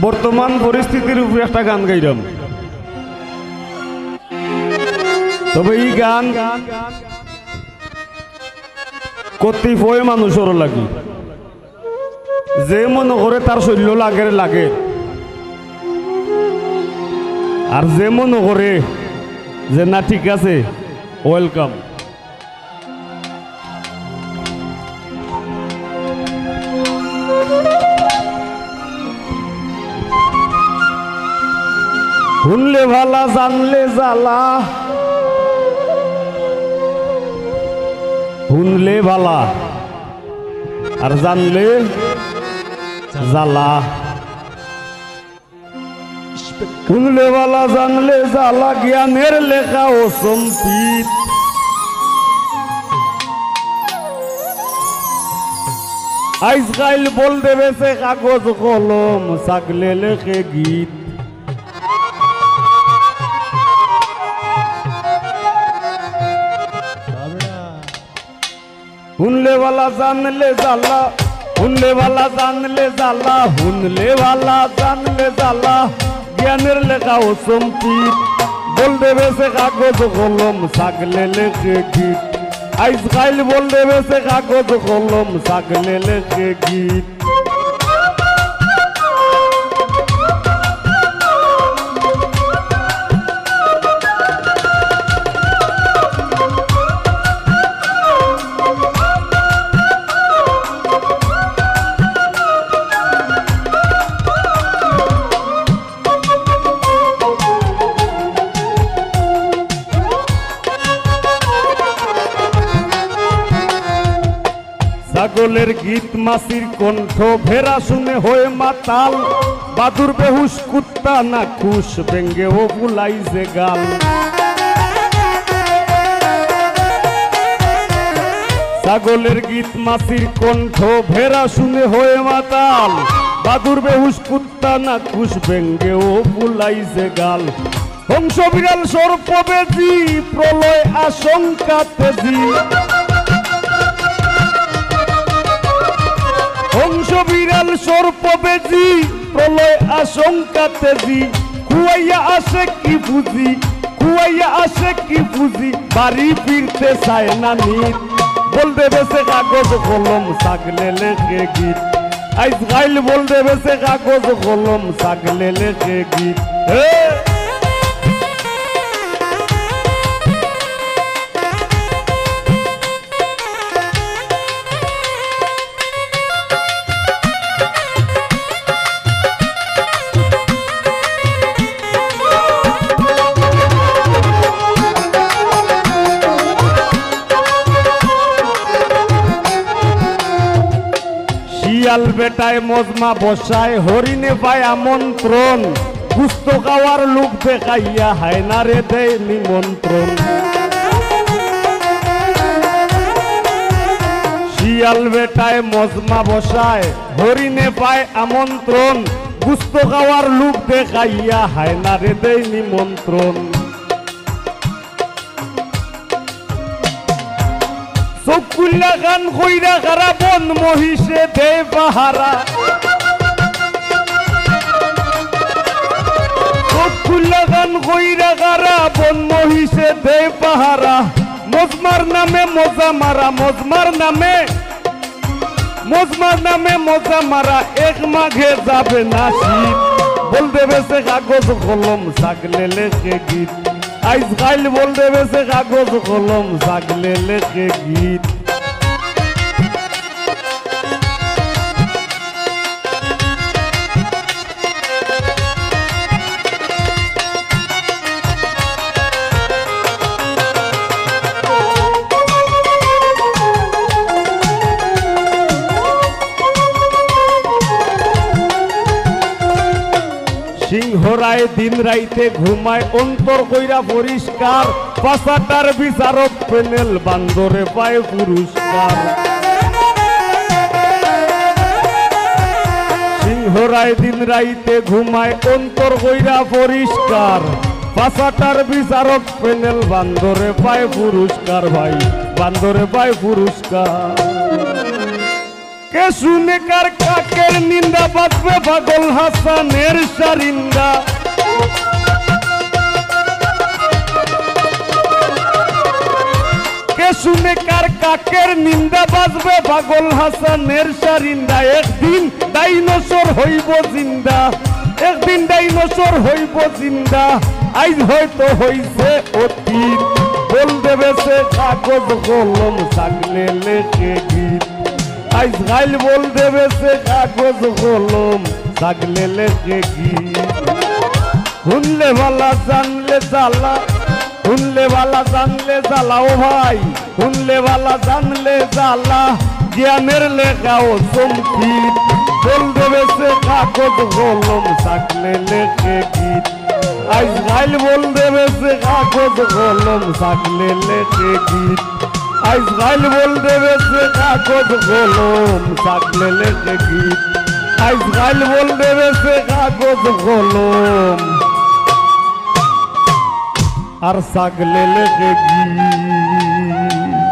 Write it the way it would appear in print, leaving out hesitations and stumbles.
বর্তমান পরিস্থিতির উপরে একটা গান গাইলাম। তবে এই গান কতিপয় মানুষের লাগে, যে মনে করে তার শরীর লাগে, আর যে মনে করে যে না ঠিক আছে ওয়েলকাম। শুনলে ভালা জানলে জ্বালা, শুনলে ভালা আর জানলে জ্বালা। শুনলে ভালা জানলে জ্বালা, জ্ঞানের লেখা ও সম্পিত। আজকাল বল দেবে সে কাগজ কলম, ছাগলে লেখে গীত। শুনলে वाला জানলে জ্বালা, শুনলে वाला জানলে জ্বালা, শুনলে वाला জানলে জ্বালা, জ্ঞানের লেখা ও সম্পিত। বল দেবে সে কাগজ কলম, ছাগলে লেখে গীত। আজকাল বল দেবে সে কাগজ কলম, ছাগলে লেখে গীত। ছাগলের গীত মাসির কণ্ঠ, ভেড়া শুনে হয়ে মাতাল। বাদুর বেহুশ কুত্তা না খুশ, ব্যঙ্গে ও বুলাইছে গাল। ছাগলের গীত মাসির কণ্ঠ, ভেড়া শুনে হয়ে মাতাল। বাদুর বেহুশ কুত্তা না খুশ, ব্যঙ্গে ও বুলাইছে গাল। হংস বিড়াল সর্প বেজি, প্রলয় আশঙ্কা তেজি। হংস বিড়াল সর্প বেজি, প্রলয় আশঙ্কা তেজি। খুয়াইয়া আসে কি বুঝি, খুয়াইয়া আসে কি বুঝি, বাড়ি ফিরতে চায় না নিত। বল দেবে সে কাগজ কলম, ছাগলে লেখে গীত। আজকাল বল দেবে সে কাগজ কলম, ছাগলে লেখে গীত। শিয়াল বেটায় মজমা বসায়, হরিণে পায় আমন্ত্রণ। গুস্ত খাওয়ার লোক দেখাইয়া হায়নারে দেয় নিমন্ত্রণ। শিয়াল বেটায় মজমা বসায়, হরিণে পায় আমন্ত্রণ। গুস্ত খাওয়ার লোক দেখাইয়া হায়নারে দেয় নিমন্ত্রণ। চকুল্লা গান কইরা খারা, বন মহিষে দে পাহারা। চকুল্লা গান কইরা খারা, বন মহিষে দে পাহারা। মজমার নামে মজা মারা, মজমার নামে মজা মারা। এক মাঘে যাবে না শীত। বল দেবে সে কাগজ কলম, ছাগলে লেখে গীত। আজকাল বল দেবে সে কাগজ কলম, ছাগলে লেখে গীত। সিংহরায় দিন রাইতে ঘুমায়, অন্তর কইরা পরিষ্কার। পাশাটার বিচারক পেনেল, বান্দরে পায় পুরস্কার। সিংহরায় দিন রাইতে ঘুমায়, অন্তর কইরা পরিষ্কার। পাশাটার বিচারক পেনেল, বান্দরে পায় পুরস্কার। ভাই বান্দরে পায় পুরস্কার। কে শুনে কার কাকের নিন্দা বাজবে পাগল হাসানের সারিন্দা কে শুনে কার কাকের নিন্দা বাজবে পাগল হাসানের সারিন্দা একদিন ডাইনোসর হইব জিন্দা একদিন ডাইনোসর হইব জিন্দা আজ হয়তো হইছে অতীত বল দেবে সে কাগজ কলম থাকলে লেখে গীত আজ গাইল বল দেবে সে কাগজ কলম থাকলে লেখে গীত শুনলে ভালা জানলে জ্বালা শুনলে ভালা জানলে জ্বালা ও ভাই শুনলে ভালা জানলে জ্বালা জ্ঞানের লেখাও সম্পিত বল দেবে সে কাগজ কলম থাকলে লেখে গীত আজ গাইল বল দেবে সে কাগজ কলম থাকলে লেখে গীত আজ গাইল বল দেবে সে কাগজ কলম থাকলে লেখে গীত আজ গাইল বল দেবে সে কাগজ কলম আর থাকলে লেখে গীত